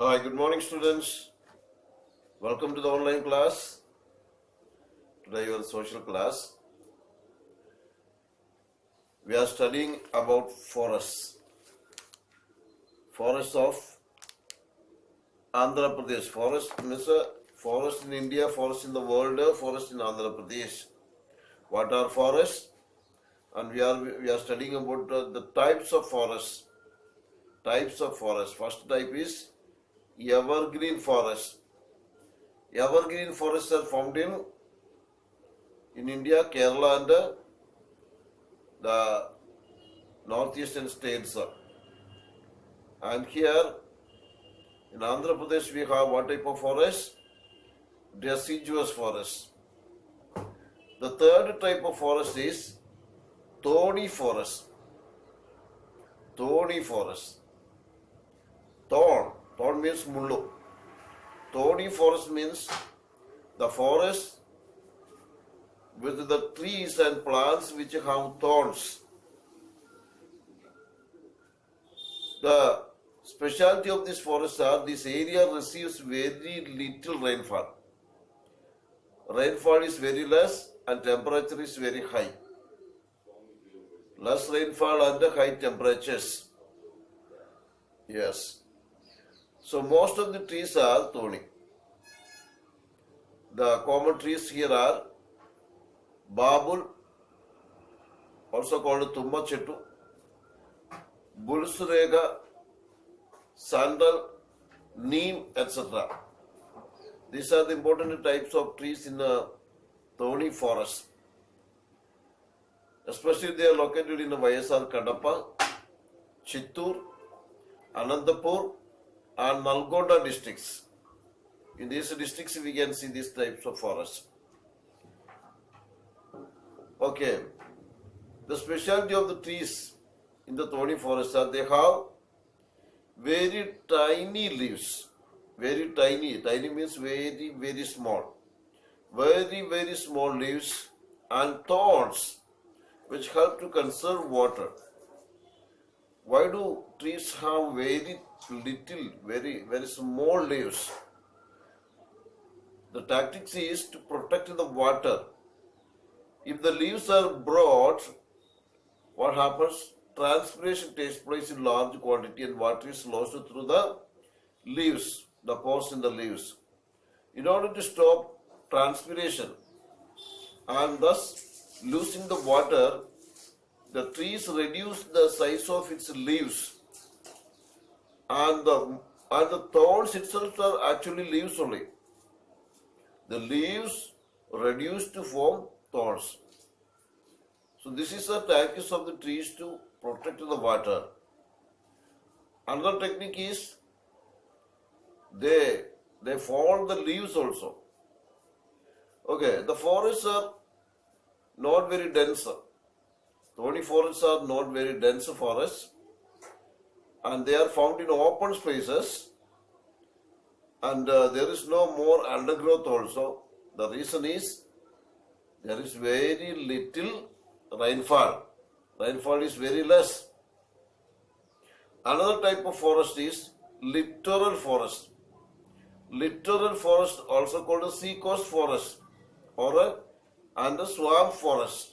Hi, good morning, students. Welcome to the online class. Today, your social class. We are studying about forests. Forests of Andhra Pradesh. Forest means a forest in India, forest in the world, forest in Andhra Pradesh. What are forests? And we are studying about the types of forests. Types of forests. First type is evergreen forest. Evergreen forests are found in India, Kerala, and the northeastern states. And here in Andhra Pradesh, we have what type of forest? Deciduous forest. The third type of forest is thorny forest. Thorny forest. Thorn. Thorn means mullu. Thorny forest means the forest with the trees and plants which have thorns. The specialty of this forest are this area receives very little rainfall. Rainfall is very less and temperature is very high. Less rainfall and high temperatures. Yes. So most of the trees are thorny. The common trees here are babul, also called tumma chettu, bulsurega, sandal, neem, etc. These are the important types of trees in the thorny forest. Especially they are located in the YSR Kadapa, Chittur, Anantapur and Nalgonda districts. In these districts we can see these types of forests. Okay. The specialty of the trees in the thorny forest are they have very tiny leaves. Very tiny. Tiny means very, very small. Very, very small leaves and thorns which help to conserve water. Why do trees have very little, very, very small leaves? The tactics is to protect the water. If the leaves are broad, what happens? Transpiration takes place in large quantity and water is lost through the leaves, the pores in the leaves. In order to stop transpiration and thus losing the water, the trees reduce the size of its leaves and the thorns itself are actually leaves only. The leaves reduce to form thorns. So this is the tactics of the trees to protect the water. Another technique is they fold the leaves also. Okay, the forests are not very dense. Thorny forests are not very dense forests and they are found in open spaces and there is no more undergrowth also. The reason is there is very little rainfall. Rainfall is very less. Another type of forest is littoral forest. Littoral forest also called a sea coast forest and a swamp forest.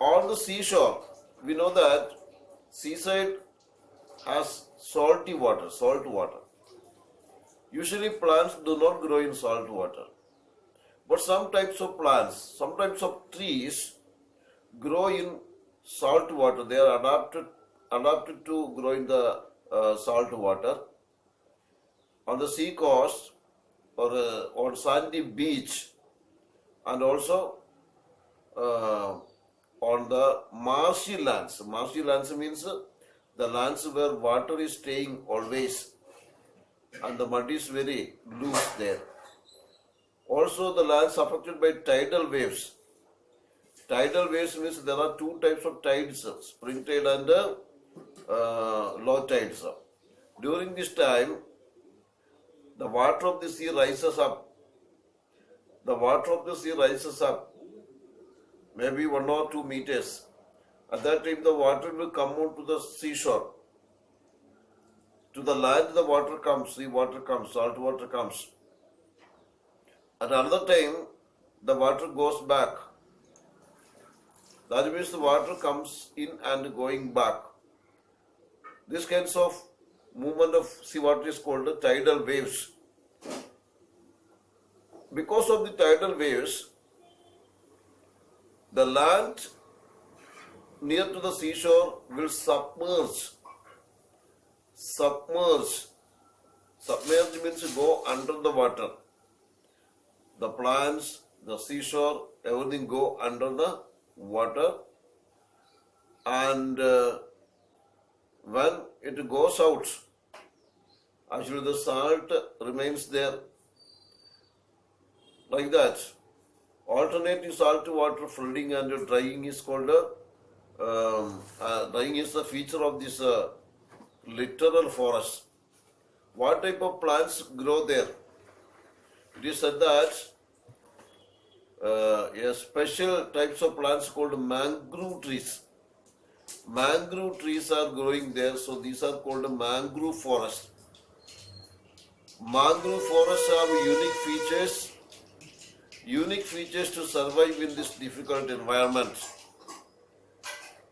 On the seashore, we know that seaside has salt water. Usually plants do not grow in salt water. But some types of plants, some types of trees grow in salt water. They are adapted to grow in the salt water. On the sea coast or on sandy beach and also on the marshy lands. Marshy lands means the lands where water is staying always and the mud is very loose there. Also the lands affected by tidal waves. Tidal waves means there are two types of tides, spring tide and low tides. During this time, the water of the sea rises up. The water of the sea rises up, maybe 1 or 2 meters. At that time, the water will come onto the seashore. to the land the water comes, sea water comes, salt water comes. At another time, the water goes back. That means the water comes in and going back. This kinds of movement of sea water is called the tidal waves. Because of the tidal waves, the land near to the seashore will submerge. Submerge. Submerge means go under the water. The plants, the seashore, everything go under the water. And when it goes out, actually the salt remains there. Like that. Alternating salt water flooding and drying is called drying is the feature of this littoral forest. What type of plants grow there? It is said that a special types of plants called mangrove trees. Mangrove trees are growing there, so these are called mangrove forests. Mangrove forests have unique features to survive in this difficult environment.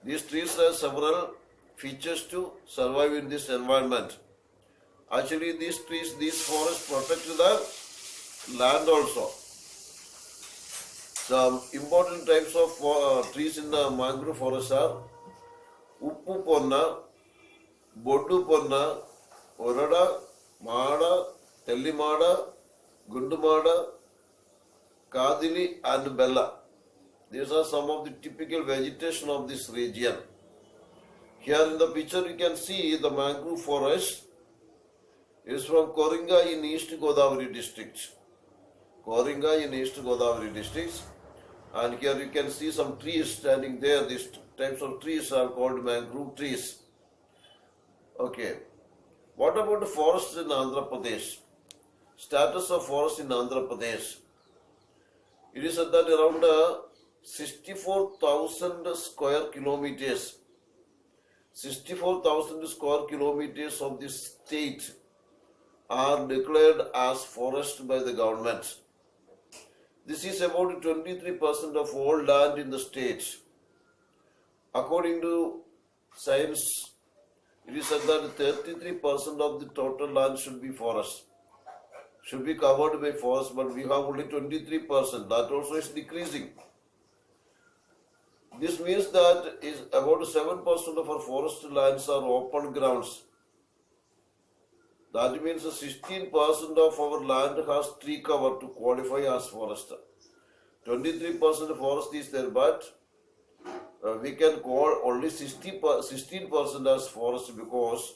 These trees have several features to survive in this environment. Actually, these forests protect the land also. Some important types of trees in the mangrove forest are Uppu Ponna, Bodu Ponna, Orada, Mada, Tellimada, Gundumada, Kadili and Bella. These are some of the typical vegetation of this region. Here in the picture you can see the mangrove forest is from Koringa in East Godavari district. Koringa in East Godavari district. And here you can see some trees standing there. These types of trees are called mangrove trees. Okay. What about the forests in Andhra Pradesh? Status of forests in Andhra Pradesh. It is said that around 64,000 square kilometers, 64,000 square kilometers of the state are declared as forest by the government. This is about 23% of all land in the state. According to science, it is said that 33% of the total land should be forest. Should be covered by forest, but we have only 23%. That also is decreasing. This means that is about 7% of our forest lands are open grounds. That means 16% of our land has tree cover to qualify as forest. 23% forest is there, but we can call only 16% as forest because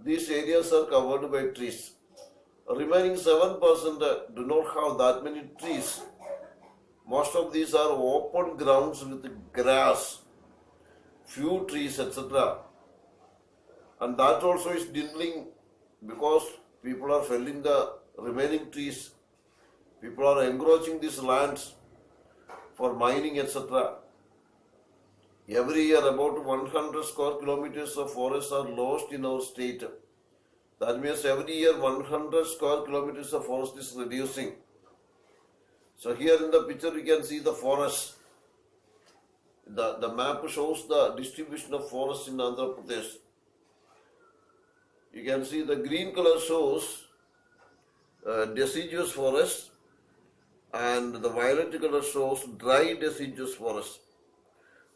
these areas are covered by trees. Remaining 7% do not have that many trees. Most of these are open grounds with grass, few trees, etc. And that also is dwindling because people are felling the remaining trees. People are encroaching these lands for mining, etc. Every year about 100 square kilometers of forests are lost in our state. That means every year 100 square kilometers of forest is reducing. So here in the picture you can see the forest. The map shows the distribution of forests in Andhra Pradesh. You can see the green color shows deciduous forest and the violet color shows dry deciduous forest.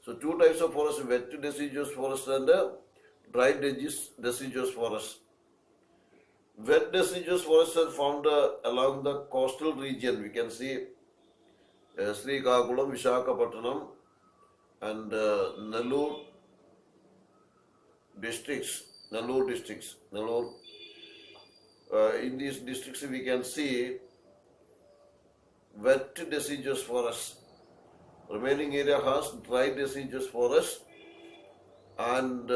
So two types of forest, wet deciduous forest and dry deciduous forest. Wet deciduous forests are found along the coastal region. We can see Srikakulam, Visakhapatnam and Nellore districts. In these districts we can see wet deciduous forest. Remaining area has dry deciduous forest and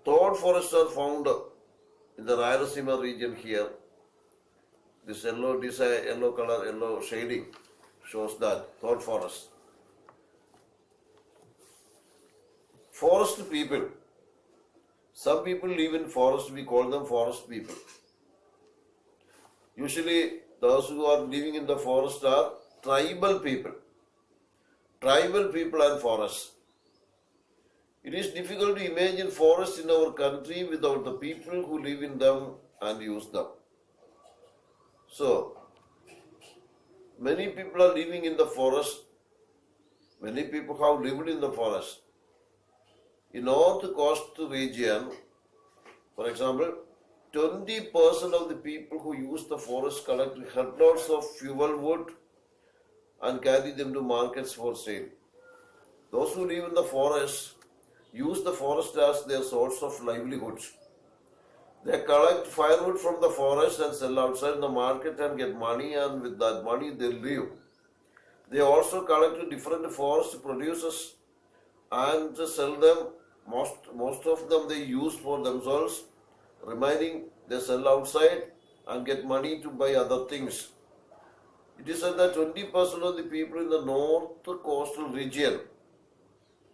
thorn forests are found in the Rayalaseema region here. This yellow color, yellow shading shows that thorn forest. Forest people. Some people live in forest, we call them forest people. Usually those who are living in the forest are tribal people. Tribal people and forests. It is difficult to imagine forests in our country without the people who live in them and use them. So, many people are living in the forest. Many people have lived in the forest. In North Coast region, for example, 20% of the people who use the forest collect headloads of fuel wood and carry them to markets for sale. Those who live in the forest use the forest as their source of livelihoods. They collect firewood from the forest and sell outside the market and get money, and with that money they live. They also collect different forest producers and sell them. Most of them they use for themselves. Remaining they sell outside and get money to buy other things. It is said that 20% of the people in the north coastal region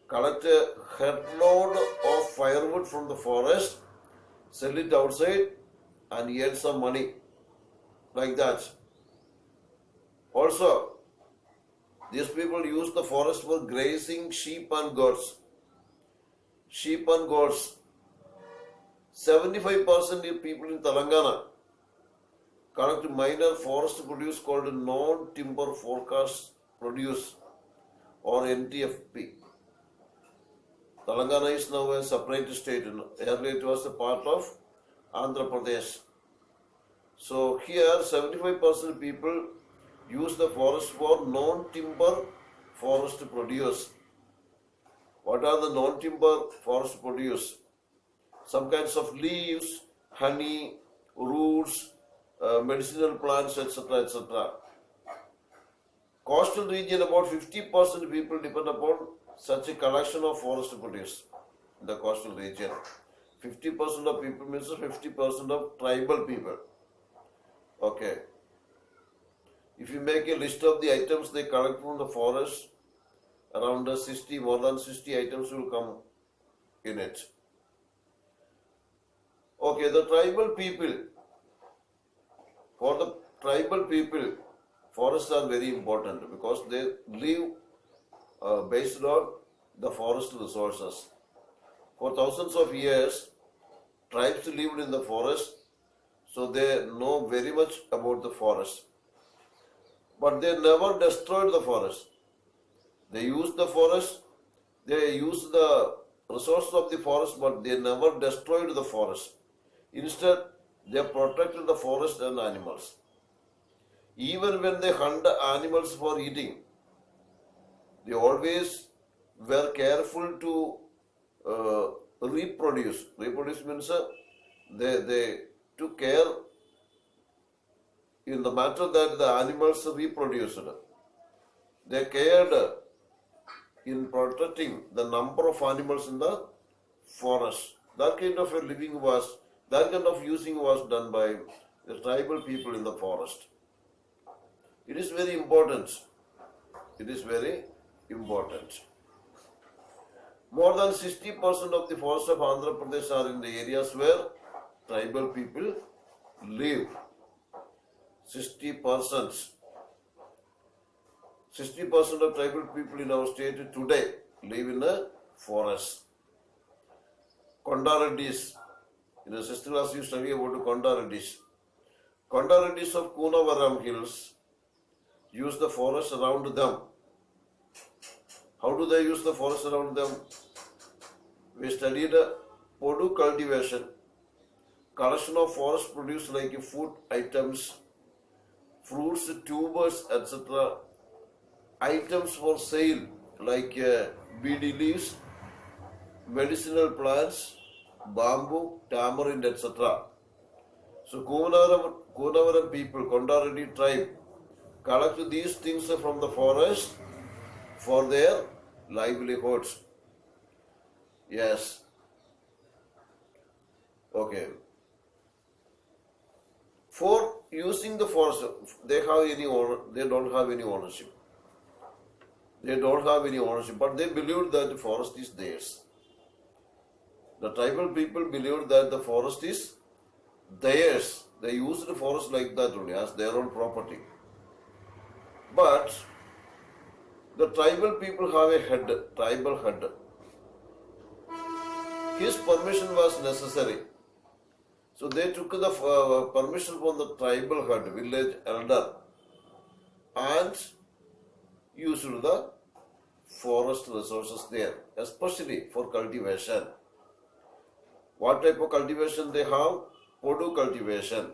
collect a headload of firewood from the forest, sell it outside and earn some money. Like that. Also, these people use the forest for grazing sheep and goats. Sheep and goats. 75% of people in Telangana collect minor forest produce called non-timber forecast produce or NTFP. Telangana is now a separate state. Earlier it was a part of Andhra Pradesh. So here 75% people use the forest for non-timber forest produce. What are the non-timber forest produce? Some kinds of leaves, honey, roots, medicinal plants, etc., etc. Coastal region, about 50% people depend upon such a collection of forest produce in the coastal region. 50% of people means 50% of tribal people. Okay. If you make a list of the items they collect from the forest, around more than 60 items will come in it. Okay, the tribal people. For the tribal people, forests are very important because they live based on the forest resources. For thousands of years, tribes lived in the forest, so they know very much about the forest. But they never destroyed the forest. They used the forest, they used the resources of the forest, but they never destroyed the forest. Instead, they protected the forest and animals. Even when they hunt animals for eating, they always were careful to reproduce. Reproduce means they took care in the matter that the animals reproduced. They cared in protecting the number of animals in the forest. That kind of using was done by the tribal people in the forest. It is very important. It is very important. More than 60% of the forests of Andhra Pradesh are in the areas where tribal people live. 60%. 60% of tribal people in our state today live in a forest. Kondareddis. In the 6th class you study about Kondareddis. Kondareddis of Kunavaram Hills use the forest around them. How do they use the forest around them? We studied Podu cultivation, collection of forest produce like food items, fruits, tubers, etc. Items for sale like beedi leaves, medicinal plants, bamboo, tamarind, etc. So Kunavaram people, Kondareddy tribe, collect these things from the forest for their livelihoods. Yes. Okay. For using the forest, they don't have any ownership. They don't have any ownership, but they believe that the forest is theirs. The tribal people believed that the forest is theirs. They used the forest like that only as their own property. But the tribal people have a head, tribal head. His permission was necessary. So they took the permission from the tribal head, village elder, and used the forest resources there, especially for cultivation. What type of cultivation they have? Podu cultivation.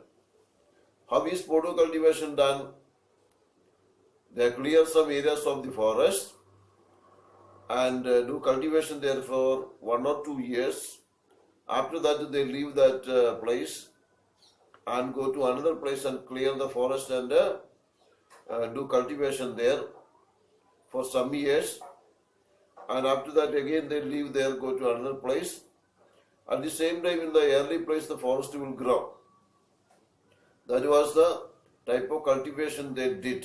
How is Podu cultivation done? They clear some areas of the forest and do cultivation there for 1 or 2 years. After that, they leave that place and go to another place and clear the forest and do cultivation there for some years. And after that, again they leave there, go to another place. At the same time, in the early place, the forest will grow. That was the type of cultivation they did.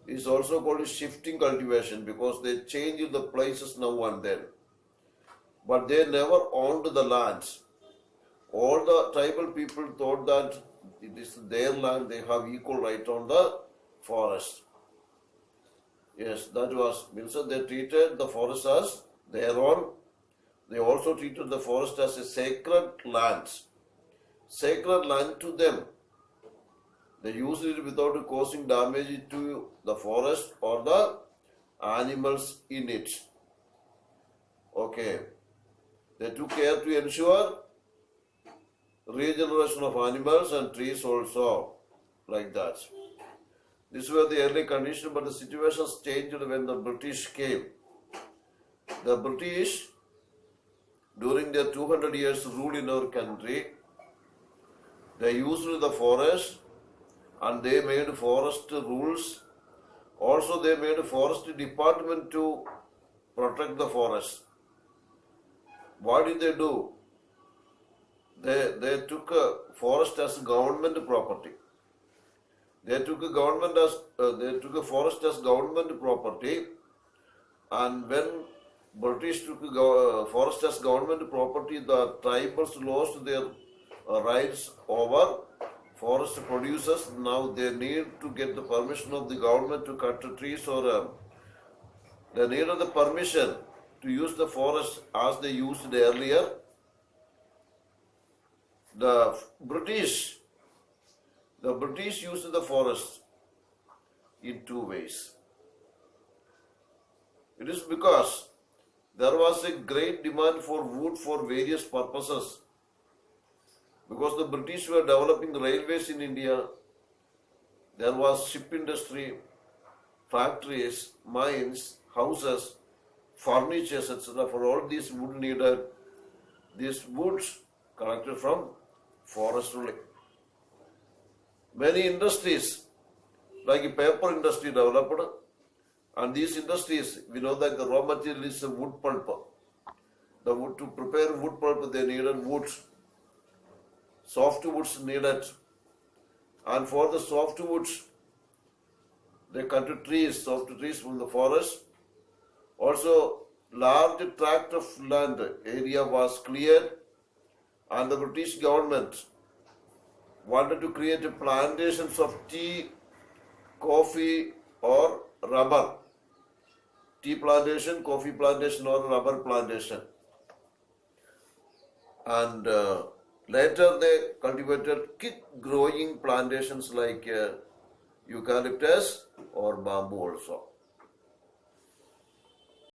It is also called shifting cultivation because they change the places now and then. But they never owned the lands. All the tribal people thought that it is their land, they have equal right on the forest. Yes, that was, means they treated the forest as their own. They also treated the forest as a sacred land. Sacred land to them. They used it without causing damage to the forest or the animals in it. Okay. They took care to ensure regeneration of animals and trees also, like that. These were the early conditions, but the situations changed when the British came. The British, during their 200 years rule in our country, they used the forest and they made forest rules. Also, they made a forest department to protect the forest. What did they do? They took a forest as government property. They took a forest as government property, and when British took forest as government property, the tribals lost their rights over forest producers. Now they need to get the permission of the government to cut the trees, or they needed the permission to use the forest as they used earlier. The British used the forest in 2 ways. It is because there was a great demand for wood for various purposes. Because the British were developing railways in India, there was ship industry, factories, mines, houses, furniture, etc. For all these wood needed, these woods collected from forest only. Many industries, like paper industry developed, and these industries, we know that the raw material is wood pulp. The wood, to prepare wood pulp, they needed wood. Soft woods needed. And for the soft woods, they cut trees, soft trees from the forest. Also, large tract of land area was cleared, and the British government wanted to create plantations of tea, coffee, or rubber. Tea plantation, coffee plantation, or rubber plantation. And later they cultivated quick growing plantations like eucalyptus or bamboo also.